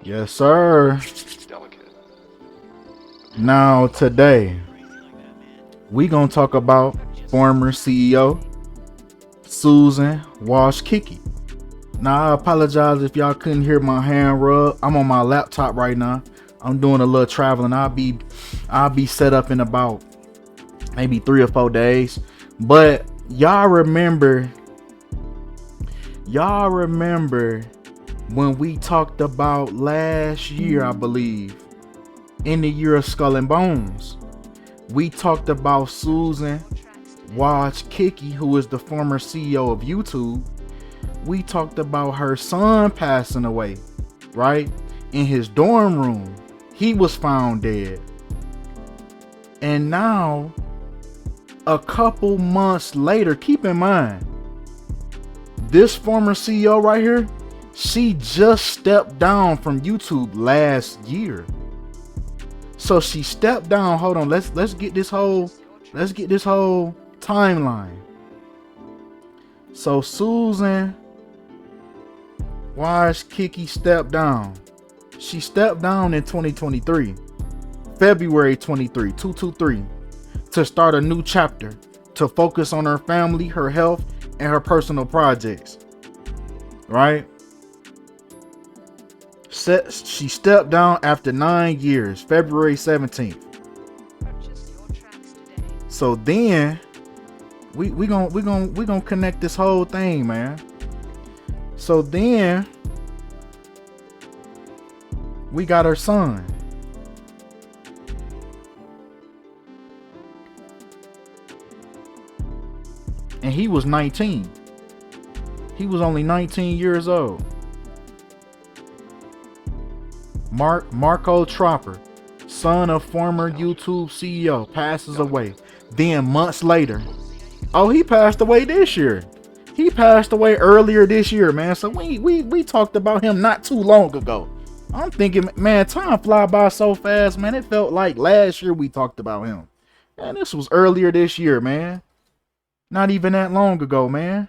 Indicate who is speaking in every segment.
Speaker 1: Yes, sir. Now, today, we gonna talk about former CEO Susan Wojcicki. Now, I apologize if y'all couldn't hear my hand rub. I'm on my laptop right now. I'm doing a little traveling. I'll be set up in about maybe 3 or 4 days. But y'all remember when we talked about last year, I believe, in the year of Skull and Bones, we talked about Susan Wojcicki, who is the former CEO of YouTube. We talked about her son passing away, right? In his dorm room. He was found dead. And now, a couple months later, keep in mind, this former CEO right here, she just stepped down from YouTube last year. So she stepped down. Hold on, let's get this whole timeline. So Susan Wojcicki stepped down. She stepped down in 2023, February 23, 223, to start a new chapter, to focus on her family, her health, and her personal projects. Right? She stepped down after 9 years, February 17th. So then we gonna connect this whole thing, man. So then we got her son. And he was 19. He was only 19 years old. Marco Tropper, son of former YouTube CEO, passes away. Then months later, oh, he passed away this year. He passed away earlier this year, man. So we talked about him not too long ago. I'm thinking, man, time fly by so fast, man. It felt like last year we talked about him. And this was earlier this year, man. Not even that long ago, man.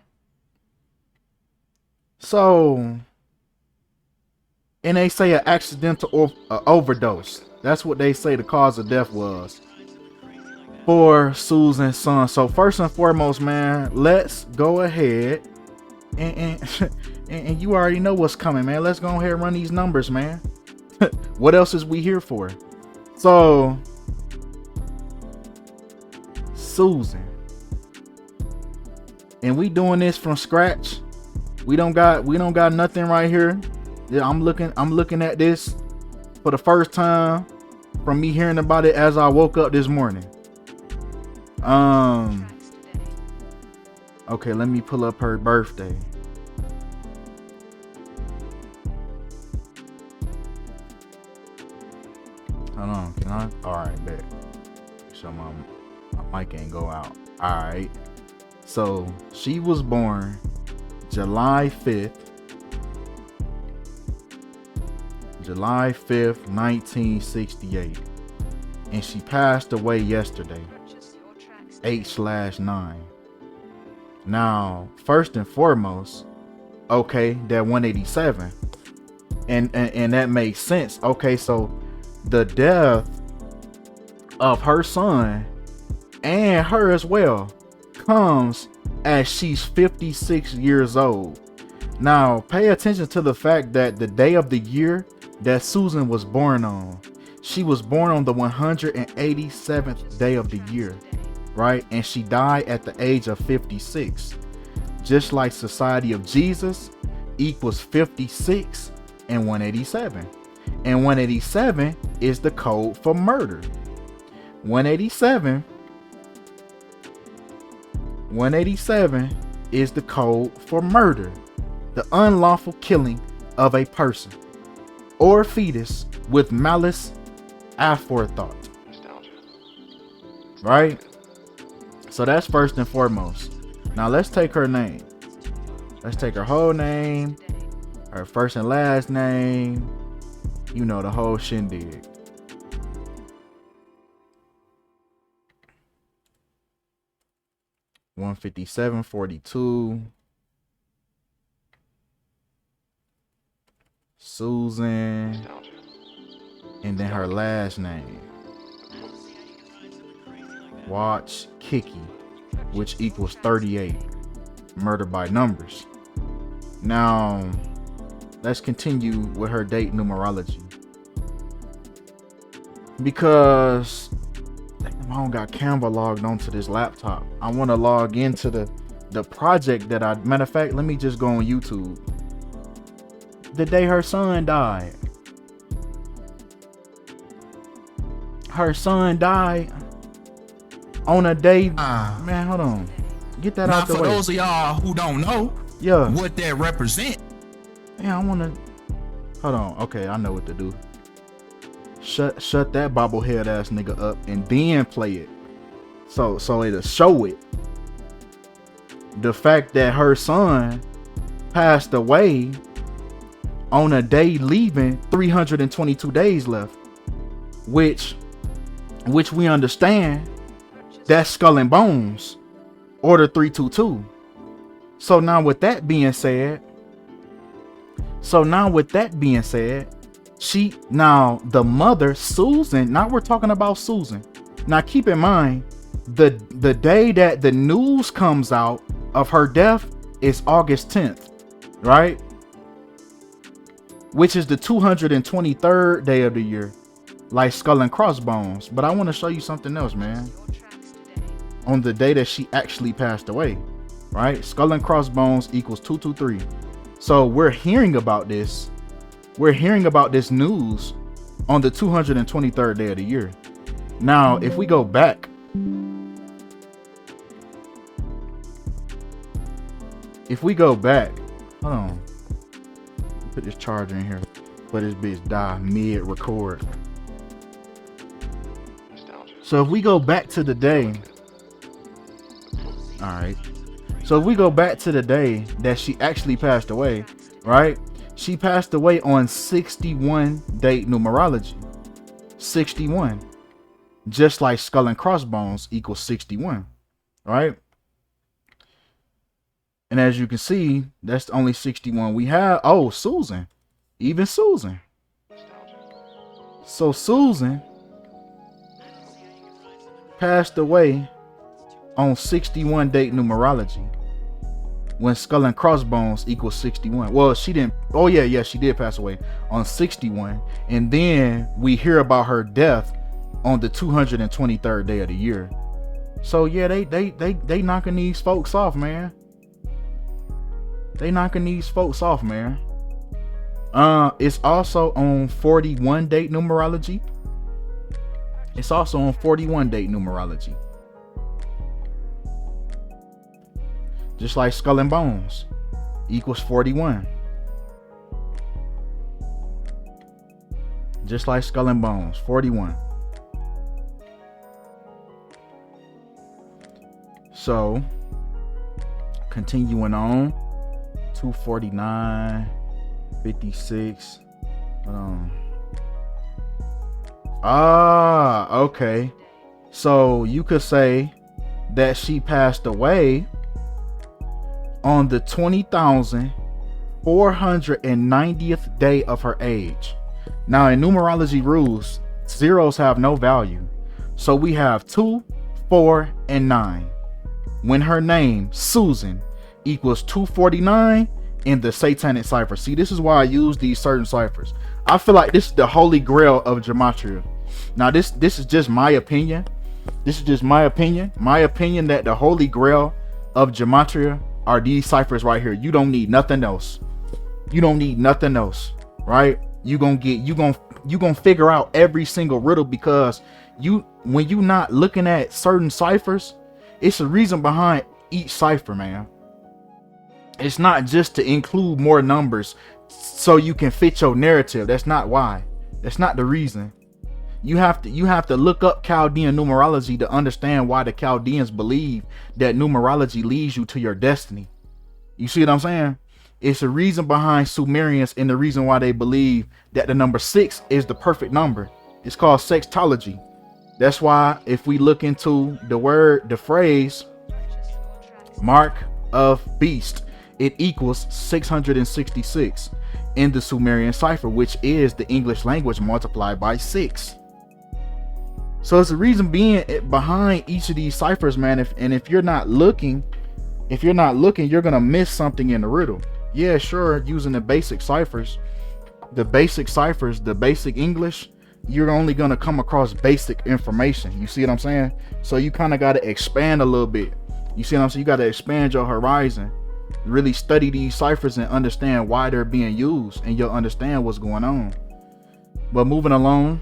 Speaker 1: So, and they say an accidental overdose. That's what they say the cause of death was for Susan's son. So first and foremost, man, let's go ahead and and you already know what's coming, man. Let's go ahead and run these numbers, man. What else is we here for? So Susan, and we doing this from scratch. We don't got nothing right here. Yeah, I'm looking at this for the first time from me hearing about it as I woke up this morning. Okay, let me pull up her birthday. Hold on, can I? Alright, bet. So my mic ain't go out. Alright. So she was born July 5th, 1968. And she passed away yesterday, 8/9. Now, first and foremost, okay, that 187. And that makes sense. Okay, so the death of her son and her as well comes as she's 56 years old. Now, pay attention to the fact that the day of the year that Susan was born on, she was born on the 187th day of the year, right? And she died at the age of 56. Just like Society of Jesus equals 56 and 187. And 187 is the code for murder. 187 is the code for murder, the unlawful killing of a person or fetus with malice aforethought. Right? So that's first and foremost. Now let's take her name. Let's take her whole name, her first and last name, you know, the whole shindig. $157.42. Susan, and then her last name, Wojcicki, which equals 38. Murder by numbers. Now, let's continue with her date numerology. Because I don't got Canva logged onto this laptop. I want to log into the project that matter of fact, let me just go on YouTube. The day her son died. Her son died on a day. Man, hold on. Get that out the way.
Speaker 2: For those of y'all who don't know what that represent.
Speaker 1: Yeah, I want to. Hold on. Okay, I know what to do. Shut that bobblehead ass nigga up and then play it. So it'll show it. The fact that her son passed away on a day leaving 322 days left, which we understand that's Skull and Bones, Order 322. So now with that being said, the mother, Susan, now we're talking about Susan. Now keep in mind, the day that the news comes out of her death is August 10th, right? Which is the 223rd day of the year, like Skull and Crossbones. But I want to show you something else, man. On the day that she actually passed away, right? Skull and Crossbones equals 223. So we're hearing about this. We're hearing about this news on the 223rd day of the year. Now, if we go back, hold on. Put this charger in here. Let this bitch die mid-record. So if we go back to the day, all right. So if we go back to the day that she actually passed away, right? She passed away on 61 date numerology. 61. Just like Skull and Crossbones equals 61, right? And as you can see, that's the only 61 we have. Oh, Susan. Even Susan. So Susan passed away on 61 date numerology, when Skull and Crossbones equals 61. Well, she didn't. Oh yeah, she did pass away on 61, and then we hear about her death on the 223rd day of the year. So yeah, they knocking these folks off, man. They knocking these folks off, man. It's also on 41 date numerology. It's also on 41 date numerology. Just like Skull and Bones equals 41. Just like Skull and Bones, 41. So, continuing on, 249, 56. Okay. So you could say that she passed away on the 20,490th day of her age. Now in numerology rules, zeros have no value. So we have 2, 4, and 9. When her name, Susan, equals 249 in the satanic cipher. See, this is why I use these certain ciphers. I feel like this is the holy grail of Gematria. Now this is just my opinion. This is just my opinion. My opinion that the holy grail of Gematria are these ciphers right here. You don't need nothing else. You don't need nothing else, right? You gonna figure out every single riddle, because when you not looking at certain ciphers, it's a reason behind each cipher, man. It's not just to include more numbers so you can fit your narrative. That's not why. That's not the reason. You have to look up Chaldean numerology to understand why the Chaldeans believe that numerology leads you to your destiny. You see what I'm saying? It's a reason behind Sumerians, and the reason why they believe that the number 6 is the perfect number. It's called sextology. That's why if we look into the phrase mark of beast, it equals 666. in the Sumerian cipher, which is the English language multiplied by 6. So it's the reason being behind each of these ciphers, man. If you're not looking, you're gonna miss something in the riddle. Yeah, sure, using the basic ciphers, the basic English, you're only gonna come across basic information. You see what I'm saying? So you kind of got to expand a little bit. You see what I'm saying? You got to expand your horizon, really study these ciphers and understand why they're being used, and you'll understand what's going on. But moving along,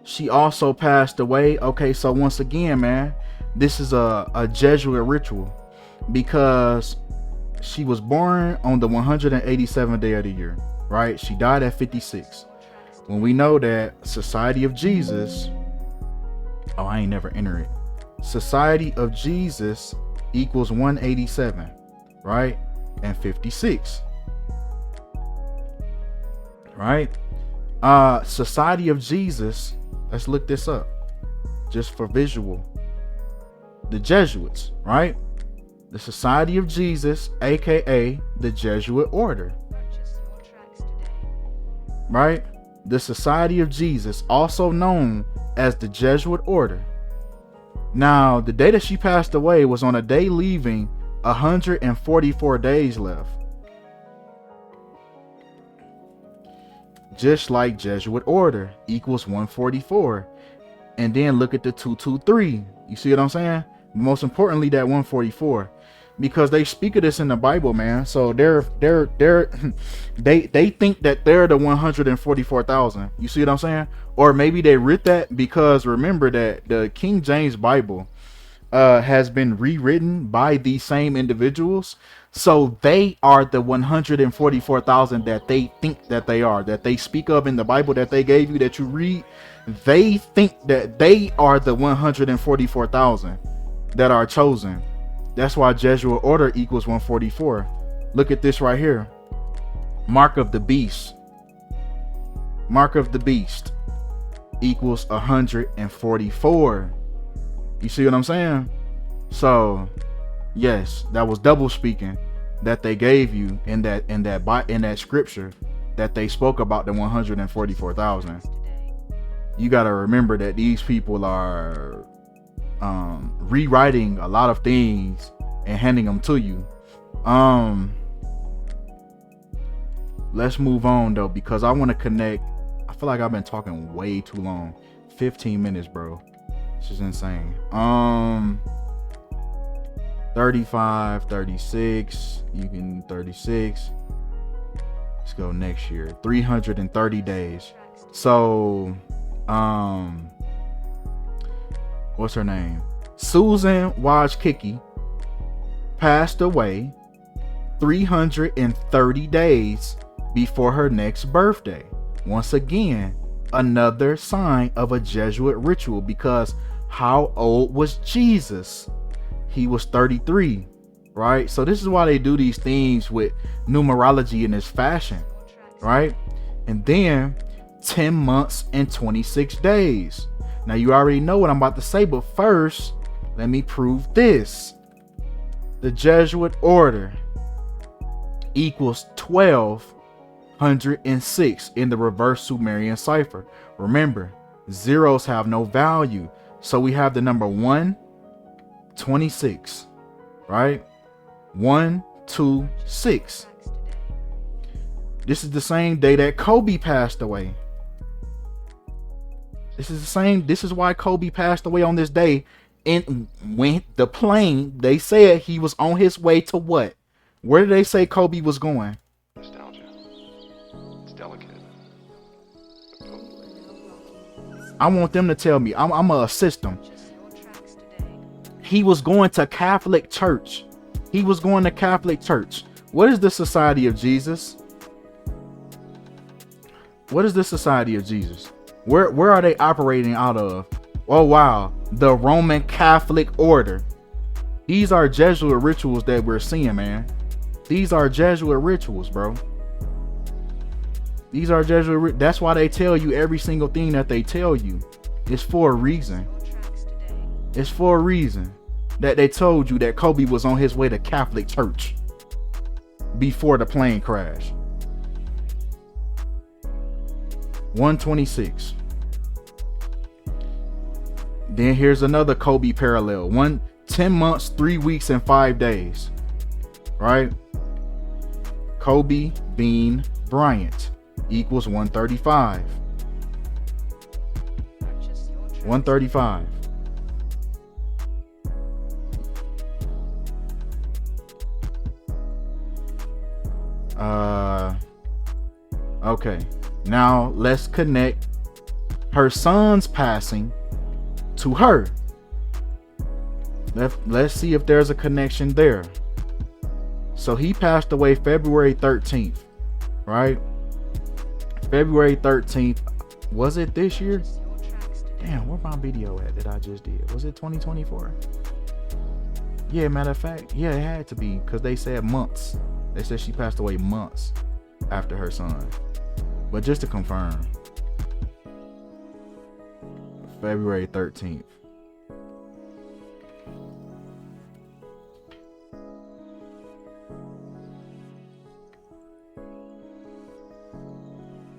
Speaker 1: she also passed away. Okay, so once again, man, this is a Jesuit ritual, because she was born on the 187th day of the year, right? She died at 56. When we know that Society of Jesus, oh, I ain't never enter it. Society of Jesus equals 187, right? And 56, right? Society of Jesus, let's look this up just for visual. The Jesuits, right? The Society of Jesus, aka the Jesuit order, right? The Society of Jesus, also known as the Jesuit order. Now, the day that she passed away was on a day leaving 144 days left. Just like Jesuit order equals 144. And then look at the 223. You see what I'm saying? Most importantly, that 144, because they speak of this in the Bible, man. So they think that they're the 144,000. You see what I'm saying? Or maybe they writ that because remember that the King James Bible has been rewritten by these same individuals. So they are the 144,000 that they think that they are, that they speak of in the Bible that they gave you, that you read. They think that they are the 144,000 that are chosen. That's why Jesuit order equals 144. Look at this right here. Mark of the beast. Mark of the beast equals 144. You see what I'm saying? So yes, that was double speaking that they gave you in that scripture that they spoke about the 144,000. You got to remember that these people are rewriting a lot of things and handing them to you. Let's move on though, because I want to connect. I feel like I've been talking way too long. 15 minutes, bro. This is insane. 35, 36, you can 36. Let's go next year. 330 days. So what's her name? Susan Wojcicki passed away 330 days before her next birthday. Once again, another sign of a Jesuit ritual, because how old was Jesus? He was 33, right? So this is why they do these things with numerology in this fashion, right? And then 10 months and 26 days. Now you already know what I'm about to say, but first, let me prove this. The Jesuit order equals 1206 in the reverse Sumerian cipher. Remember, zeros have no value. So we have the number 126, right? 126. This is the same day that Kobe passed away. This is why Kobe passed away on this day. And when the plane, they said he was on his way to what? Where did they say Kobe was going?
Speaker 3: Nostalgia. It's delicate.
Speaker 1: I want them to tell me. I'm gonna assist them. He was going to Catholic church. He was going to Catholic church. What is the Society of Jesus? What is the Society of Jesus? Where are they operating out of? Oh wow, the Roman Catholic order. These are Jesuit rituals that we're seeing, man. These are Jesuit rituals, bro. These are Jesuit. That's why they tell you every single thing that they tell you. It's for a reason. It's for a reason that they told you that Kobe was on his way to Catholic church. before the plane crash. 126. Then here's another Kobe parallel. 10 months, 3 weeks, and 5 days. Right? Kobe Bean Bryant equals 135. 135. Okay. Now let's connect her son's passing to her. Let's see if there's a connection there. So he passed away February 13th, right? February 13th. Was it this year? Damn, where my video at that I just did? Was it 2024? Yeah, matter of fact, yeah, it had to be, because they said months. They said she passed away months after her son. But just to confirm, February 13th.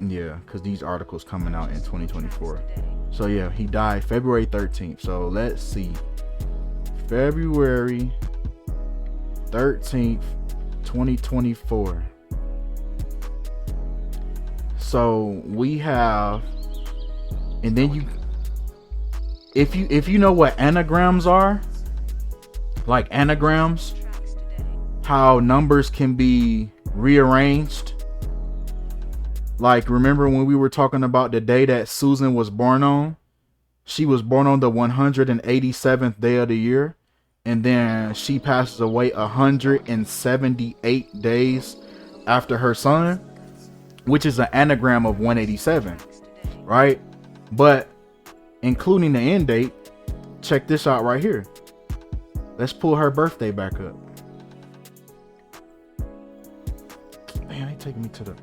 Speaker 1: Yeah, because these articles coming out in 2024. So yeah, he died February 13th. So let's see. February 13th, 2024. So we have, and then you, if you know what anagrams are, like anagrams, how numbers can be rearranged. Like, remember when we were talking about the day that Susan was born on? She was born on the 187th day of the year. And then she passes away 178 days after her son, which is an anagram of 187, right? But including the end date, check this out right here. Let's pull her birthday back up. Man, they taking me to the...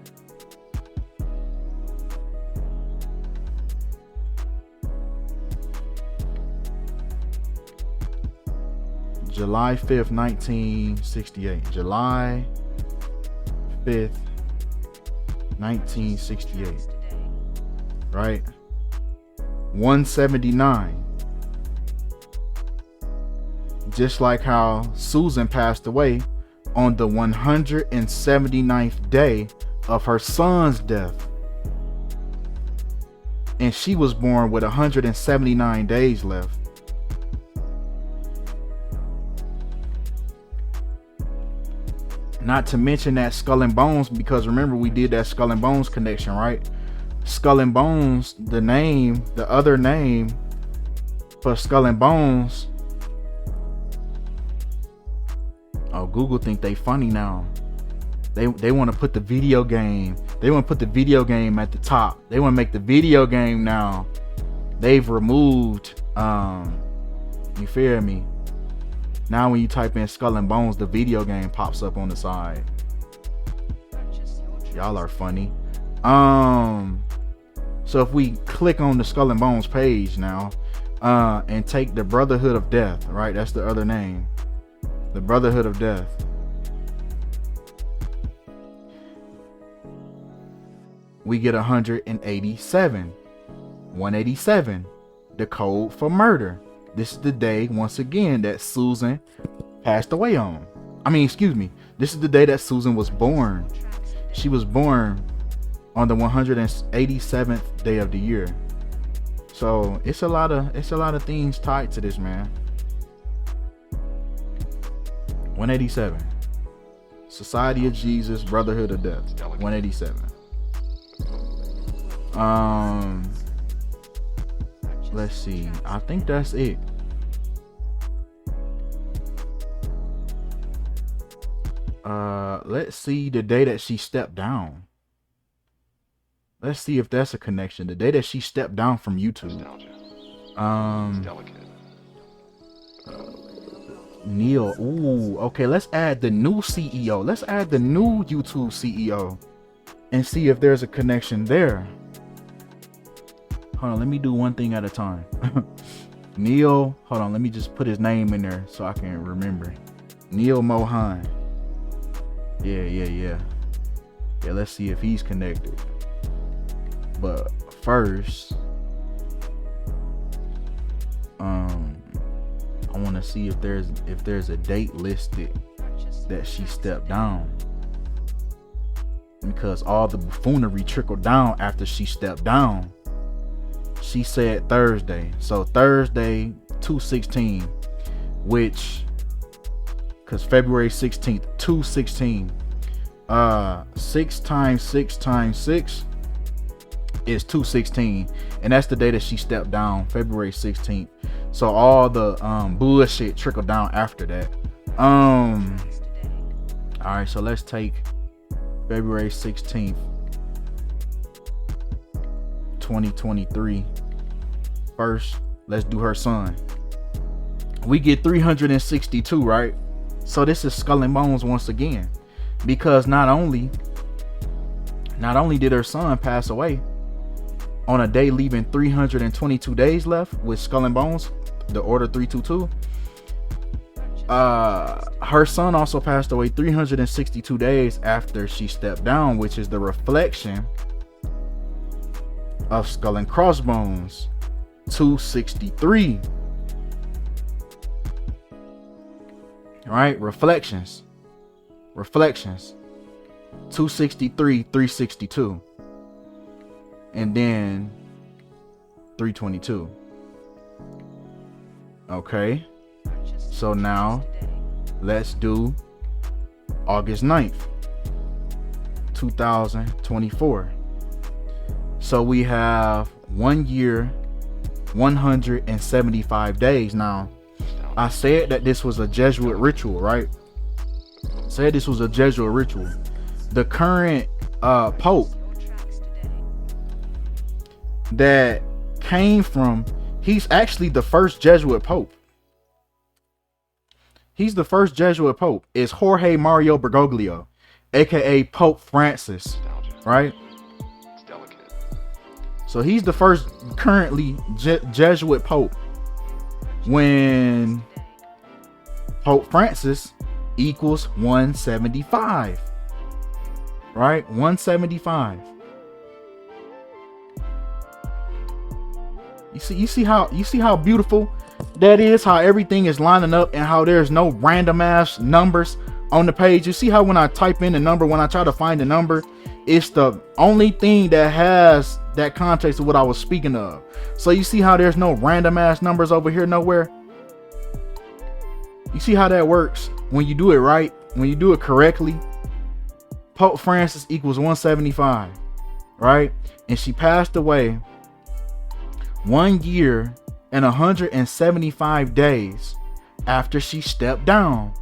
Speaker 1: July 5th, 1968. July 5th, 1968. Right? 179. Just like how Susan passed away on the 179th day of her son's death. And she was born with 179 days left. Not to mention that Skull and Bones, because remember we did that Skull and Bones connection, right? Skull and Bones, the name, the other name for Skull and Bones. Oh, Google think they funny now. They want to put the video game. They want to put the video game at the top. They want to make the video game now. They've removed, you feel me? Now when you type in Skull and Bones, the video game pops up on the side. Y'all are funny. So if we click on the Skull and Bones page now, and take the Brotherhood of Death, right? That's the other name. The Brotherhood of Death. We get 187. 187. The code for murder. This is the day, once again, that Susan passed away on. This is the day that Susan was born. She was born on the 187th day of the year. So it's a lot of things tied to this, man. 187. Society of Jesus, Brotherhood of Death. 187. Let's see. I think that's it. Let's see the day that she stepped down. Let's see if that's a connection. The day that she stepped down from YouTube. Neil. Ooh, okay, let's add the new CEO. Let's add the new YouTube CEO and see if there's a connection there. Hold on, let me do one thing at a time. Neil, hold on, let me just put his name in there so I can remember. Neil Mohan. Yeah, let's see if he's connected. But first, I want to see if there's a date listed that she stepped down, because all the buffoonery trickled down after she stepped down. She said Thursday, so Thursday 2/16, which, because February 16th 2/16, 6 times 6 times 6 is 2/16, and that's the day that she stepped down, February 16th. So all the bullshit trickled down after that. All right, so let's take February 16th 2023 first. Let's do her son. We get 362, right? So this is Skull and Bones once again, because not only did her son pass away on a day leaving 322 days left with Skull and Bones, the order 322, her son also passed away 362 days after she stepped down, which is the reflection of Skull and Crossbones 263. Right? Reflections 263, 362, and then 322. Okay, so now let's do August 9th 2024. So we have 1 year 175 days. Now I said that this was a Jesuit ritual, right? Said this was a Jesuit ritual. The current Pope that came from, he's actually the first Jesuit Pope. He's the first Jesuit Pope. Is Jorge Mario Bergoglio, aka Pope Francis, right? So he's the first currently Jesuit Pope, when Pope Francis equals 175, right? 175. You see how beautiful that is, how everything is lining up, and how there's no random ass numbers on the page. You see how when I type in the number, when I try to find the number, it's the only thing that has that context of what I was speaking of. So you see how there's no random ass numbers over here nowhere. You see how that works when you do it right, when you do it correctly. Pope Francis equals 175, right? And she passed away 1 year and 175 days after she stepped down.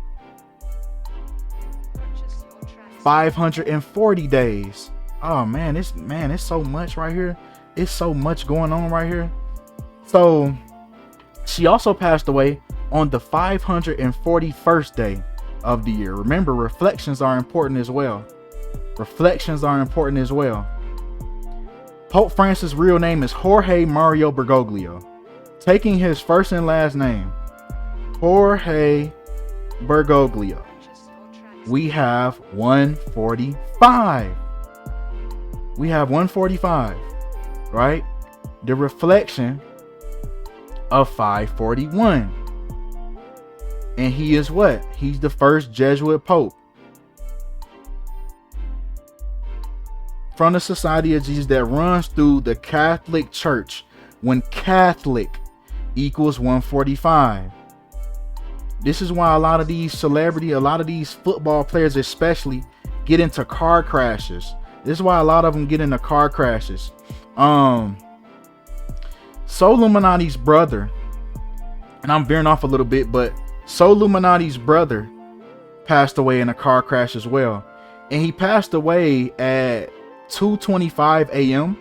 Speaker 1: 540 days. Oh man, it's so much right here. It's so much going on right here. So she also passed away on the 541st day of the year. Remember, reflections are important as well. Reflections are important as well. Pope Francis' real name is Jorge Mario Bergoglio. Taking his first and last name, Jorge Bergoglio, we have 145. We have 145, right? The reflection of 541. And he is what? He's the first Jesuit Pope from the Society of Jesus that runs through the Catholic Church, when Catholic equals 145. This is why a lot of these football players especially get into car crashes. This is why a lot of them get into car crashes. So Illuminati's brother, and I'm veering off a little bit, but So Illuminati's brother passed away in a car crash as well. And he passed away at 2:25 a.m.,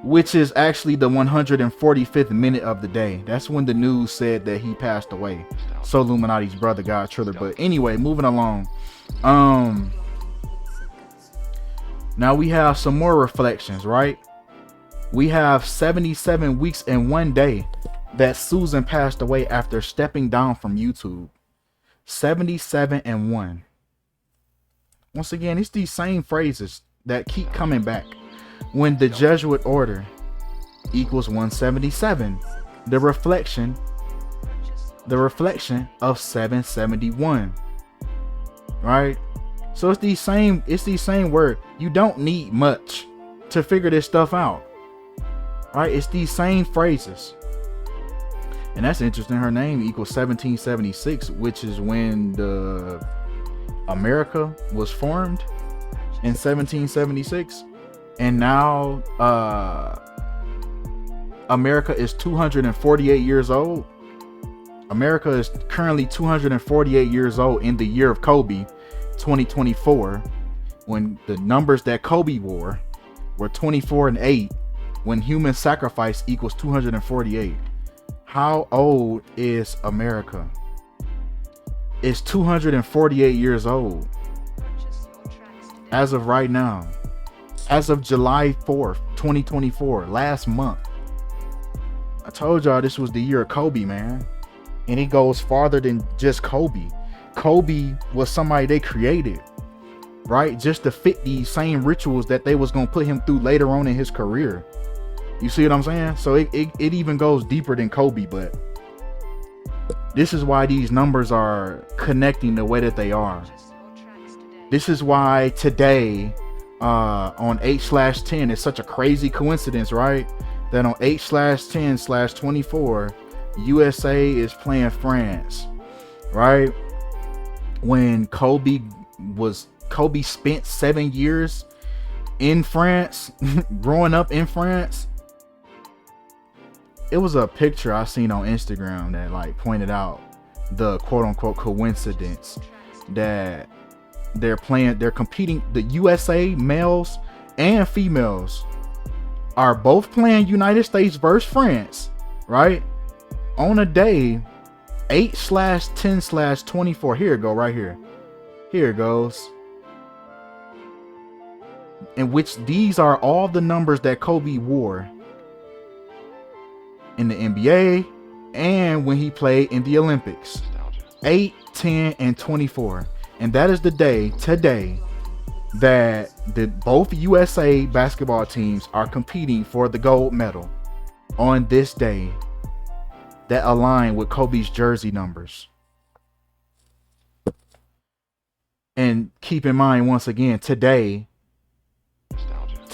Speaker 1: which is actually the 145th minute of the day. That's when the news said that he passed away. So Illuminati's brother, God Triller. But anyway, moving along. Now we have some more reflections, right? We have 77 weeks and 1 day that Susan passed away after stepping down from YouTube. 77 and 1. Once again, it's these same phrases that keep coming back. When the Jesuit order equals 177, the reflection of 771, right? So it's these same words. You don't need much to figure this stuff out, right? It's these same phrases. And that's interesting. Her name equals 1776, which is when the America was formed in 1776. And now America is 248 years old. America is currently 248 years old in the year of Kobe, 2024, when the numbers that Kobe wore were 24 and 8, when human sacrifice equals 248. How old is America? It's 248 years old. As of right now. As of July 4th, 2024, last month. I told y'all this was the year of Kobe, man. And it goes farther than just Kobe. Kobe was somebody they created, right? Just to fit these same rituals that they was going to put him through later on in his career. You see what I'm saying? So it even goes deeper than Kobe, but this is why these numbers are connecting the way that they are. This is why today on 8/10, it's such a crazy coincidence, right? That on 8/10/24, USA is playing France, right? When Kobe spent 7 years in France, growing up in France. It was a picture I seen on Instagram that like pointed out the quote unquote coincidence that they're competing. The USA males and females are both playing United States versus France, right? On a day 8/10/24. Here it go, right here. Here it goes. In which these are all the numbers that Kobe wore in the NBA and when he played in the Olympics. 8, 10, and 24. And that is the day today that both USA basketball teams are competing for the gold medal on this day that align with Kobe's jersey numbers. And keep in mind, once again, today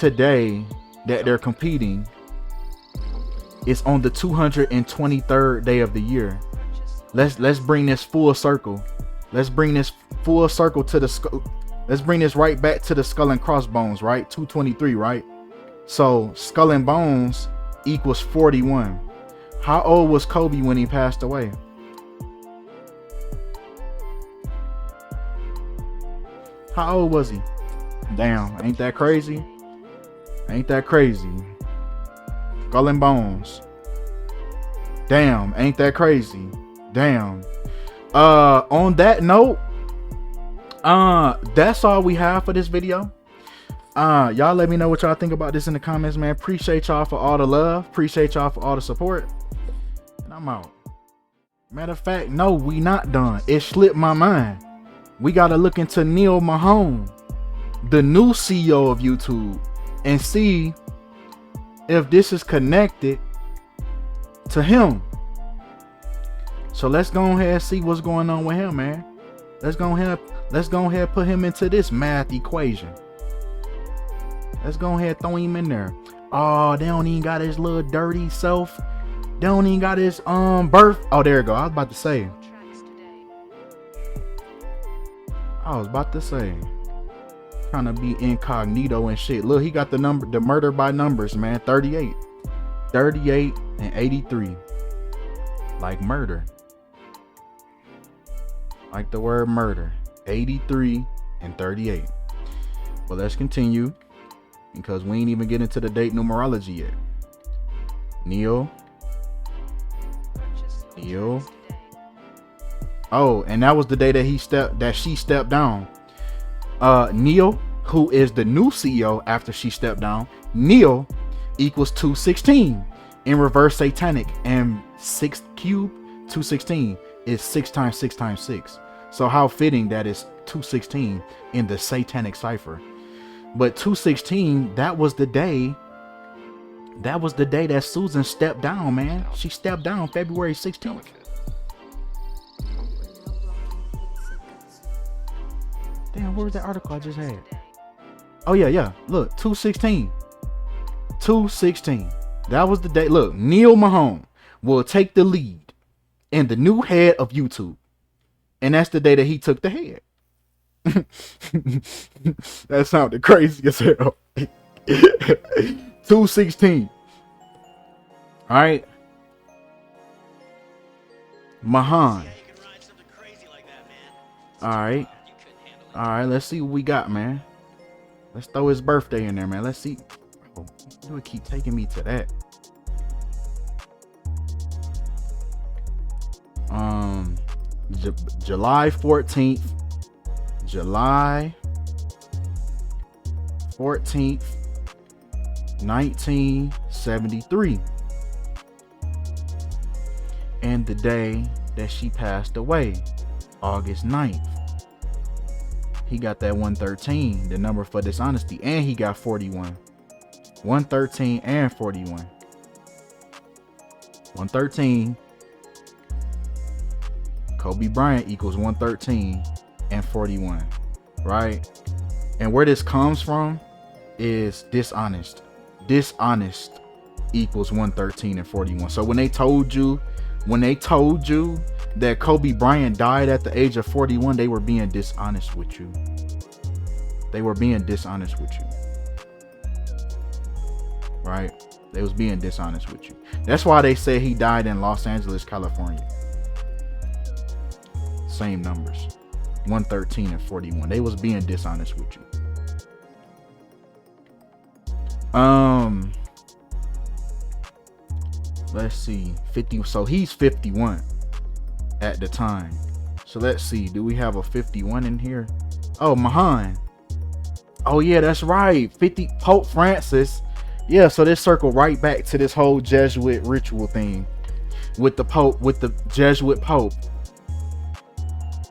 Speaker 1: that they're competing is on the 223rd day of the year. Let's bring this full circle. Let's bring this full circle to the let's bring this right back to the skull and crossbones, right? 223, right? So skull and bones equals 41. How old was Kobe when he passed away? How old was he? Damn, ain't that crazy? Ain't that crazy? Skull and bones. Damn, ain't that crazy? Damn. On that note, that's all we have for this video. Y'all let me know what y'all think about this in the comments, man. Appreciate y'all for all the love. Appreciate y'all for all the support. And I'm out. Matter of fact, no, we not done. It slipped my mind. We gotta look into Neil Mahone, the new CEO of YouTube, and see if this is connected to him. So let's go ahead and see what's going on with him, man. Let's go ahead and put him into this math equation. Let's go ahead and throw him in there. Oh, they don't even got his little dirty self. They don't even got his birth. Oh, there you go. I was about to say. Trying to be incognito and shit. Look, he got the murder by numbers, man. 38 and 83. Like murder. Like the word murder. 83 and 38. But let's continue, because we ain't even get into the date numerology yet. Neil. Oh, and that was the day that she stepped down. Neil, who is the new CEO after she stepped down, Neil equals 216 in reverse satanic, and 6 cube 216 is 6 times 6 times 6. So how fitting that is 216 in the satanic cipher. But 216, that was the day that Susan stepped down, man. She stepped down February 16th. Damn, where was that article I just had? Oh yeah. Look, 216. 216. That was the day. Look, Neil Mahone will take the lead in the new head of YouTube. And that's the day that he took the head. That sounded crazy as hell. 216. All right. Mahan. All right. All right. Let's see what we got, man. Let's throw his birthday in there, man. Let's see. Oh, you would keep taking me to that. July 14th. July 14th, 1973. And the day that she passed away, August 9th. He got that 113, the number for dishonesty, and he got 41. 113 and 41. 113. Kobe Bryant equals 113 and 41, right? And where this comes from is dishonest. Dishonest equals 113 and 41. So when they told you that Kobe Bryant died at the age of 41, they were being dishonest with you. They were being dishonest with you. Right? They was being dishonest with you. That's why they say he died in Los Angeles, California. Same numbers. 113 and 41. They was being dishonest with you. Let's see. 50. So he's 51 at the time. So let's see. Do we have a 51 in here? Oh, Mahan. Oh yeah, that's right. 50. Pope Francis. Yeah, so this circle right back to this whole Jesuit ritual thing with the Pope, with the Jesuit Pope.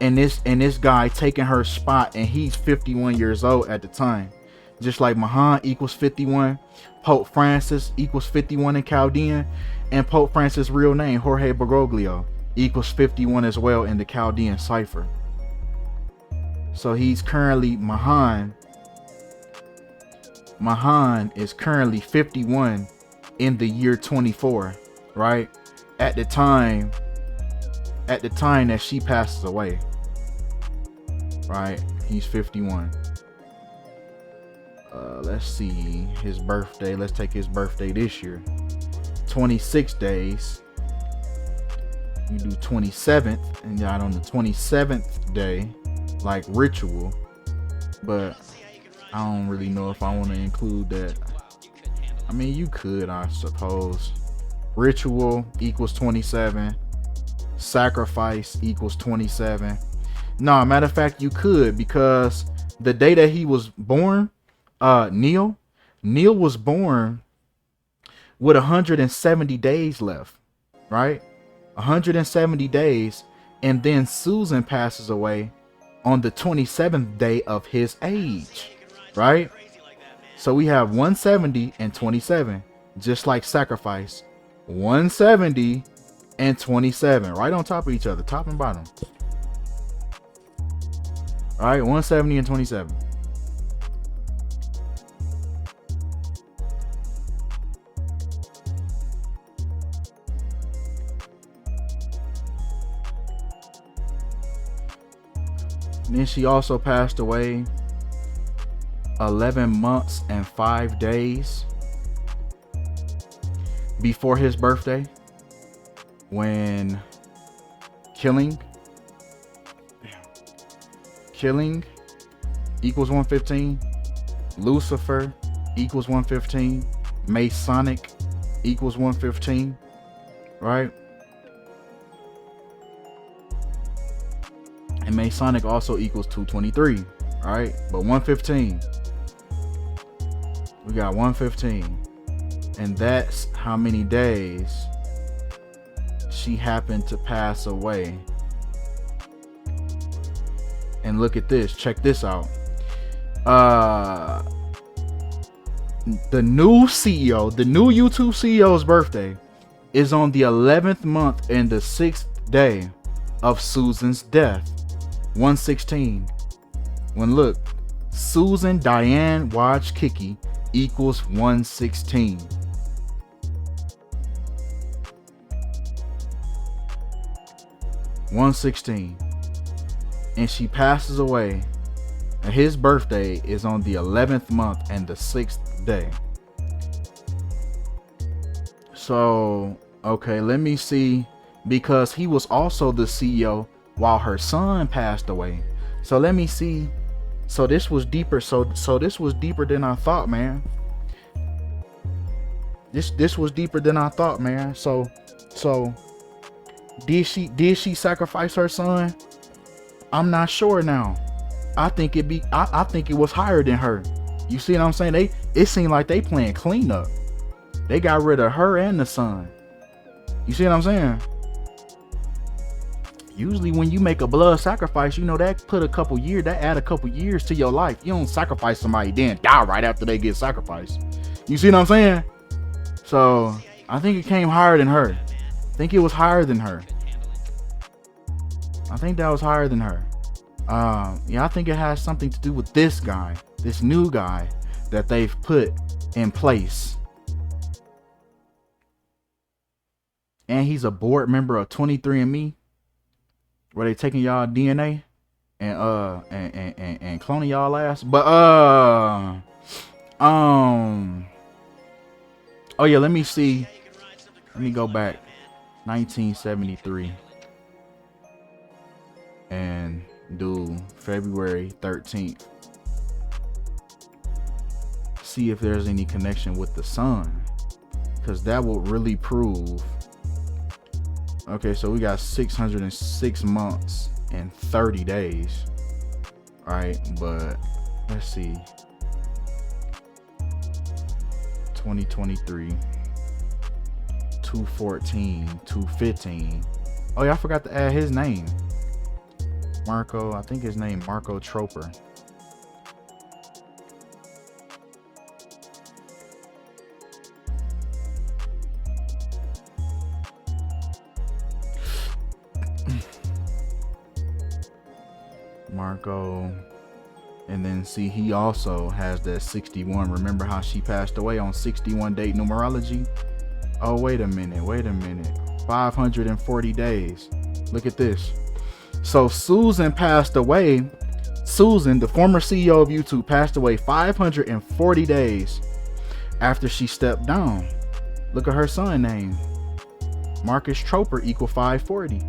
Speaker 1: And this guy taking her spot, and he's 51 years old at the time. Just like Mahan equals 51, Pope Francis equals 51 in Chaldean, and Pope Francis' real name, Jorge Bergoglio, equals 51 as well in the Chaldean cipher. So he's currently, Mahan is currently 51 in the year 24, right? At the time that she passes away. Right, he's 51. Let's see his birthday. Let's take his birthday this year. 26 days. You do 27th, and not on the 27th day, like ritual. But I don't really know if I want to include that. I mean, you could, I suppose. Ritual equals 27. Sacrifice equals 27. No, matter of fact, you could, because the day that he was born, Neil was born with 170 days left, right? 170 days, and then Susan passes away on the 27th day of his age, right? So we have 170 and 27, just like sacrifice. 170 and 27, right on top of each other, top and bottom. All right, 170 and 27. And then she also passed away 11 months and 5 days before his birthday, when killing equals 115, Lucifer equals 115, Masonic equals 115, right? And Masonic also equals 223, right? But 115, we got 115, and that's how many days she happened to pass away And look at this. Check this out. The new CEO, the new YouTube CEO's birthday is on the 11th month and the 6th day of Susan's death. 116. When look, Susan Diane Wojcicki equals 116. And she passes away. And his birthday is on the 11th month and the 6th day. So, okay, let me see. Because he was also the CEO while her son passed away. So let me see. So this was deeper. So this was deeper than I thought, man. This was deeper than I thought, man. So did she sacrifice her son? I'm not sure now. I think it was higher than her. You see what I'm saying? It seemed like they playing cleanup. They got rid of her and the son. You see what I'm saying? Usually when you make a blood sacrifice, you know, that add a couple years to your life. You don't sacrifice somebody then die right after they get sacrificed. You see what I'm saying? So I think it came higher than her. I think it was higher than her. I think that was higher than her. Yeah, I think it has something to do with this guy, this new guy that they've put in place. And he's a board member of 23andMe, where they taking y'all DNA and cloning y'all ass. But oh yeah, let me see. Let me go back. 1973 and do February 13th. See if there's any connection with the sun, because that will really prove. Okay, so we got 606 months and 30 days. All right, but let's see. 2023, 214, 215. Oh yeah, I forgot to add his name. Marco, I think his name Marco Troper. Marco. And then see, he also has that 61. Remember how she passed away on 61 date numerology? Oh, wait a minute. 540 days. Look at this. So Susan passed away. Susan, the former CEO of YouTube, passed away 540 days after she stepped down. Look at her son name. Marcus Troper equal 540.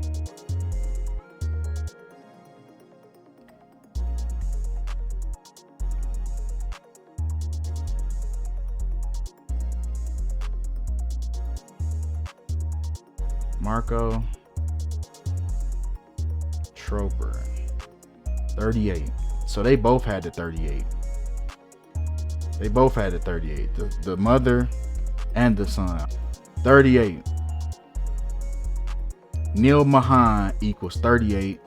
Speaker 1: Marco Troper 38. So they both had the 38. The mother and the son. 38. Neil Mahan equals 38.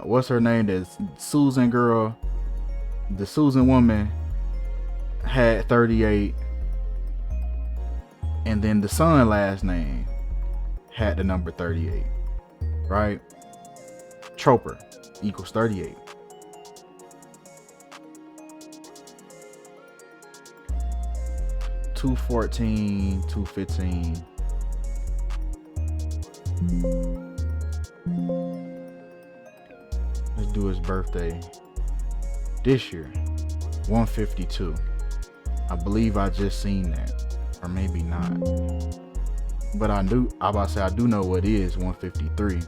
Speaker 1: What's her name? That Susan girl, the Susan woman, had 38. And then the son last name had the number 38, right? Troper equals 38. $214, $215. Let's do his birthday this year. 152. I believe I just seen that, or maybe not. But I do know what it is, 153.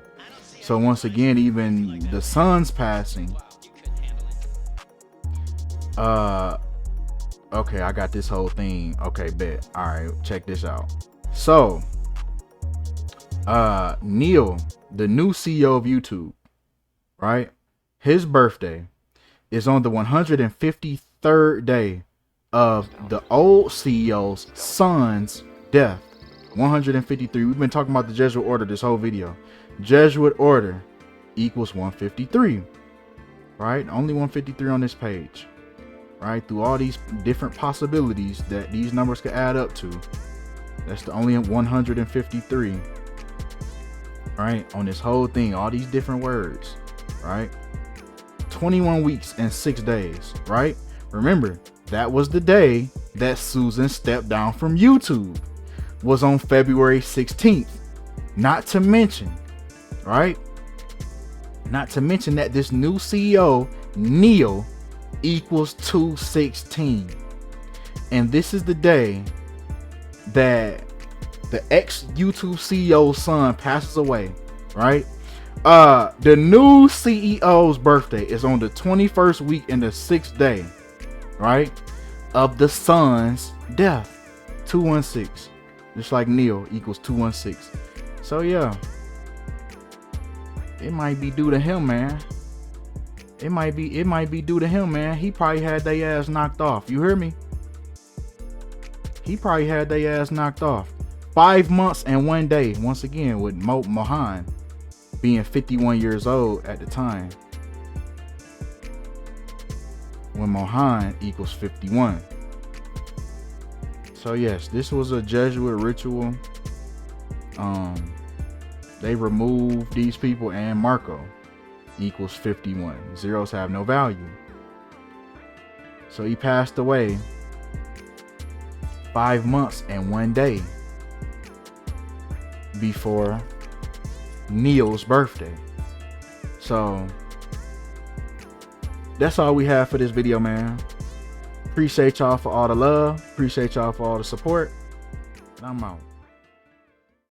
Speaker 1: So once again, even the son's passing. Okay, I got this whole thing. Okay, bet. All right, check this out. So, Neil, the new CEO of YouTube, right? His birthday is on the 153rd day of the old CEO's son's death. 153. We've been talking about the Jesuit order this whole video. Jesuit order equals 153. right? Only 153 on this page, right? Through all these different possibilities that these numbers could add up to, that's the only 153, right? On this whole thing, all these different words, right? 21 weeks and 6 days, right? Remember, that was the day that Susan stepped down from YouTube, was on February 16th. Not to mention, right? Not to mention that this new CEO, Neil, equals 216. And this is the day that the ex-YouTube CEO's son passes away, right? The new CEO's birthday is on the 21st week and the 6th day, right, of the son's death. 216. Just like Neil equals 216. So yeah, it might be due to him, man. It might be due to him, man. He probably had their ass knocked off. You hear me? He probably had their ass knocked off. 5 months and 1 day. Once again, with Mohan being 51 years old at the time, when Mohan equals 51. So yes, this was a Jesuit ritual. They removed these people, and Marco equals 51. Zeros have no value. So he passed away 5 months and 1 day before Neil's birthday. So that's all we have for this video, man. Appreciate y'all for all the love. Appreciate y'all for all the support. And I'm out.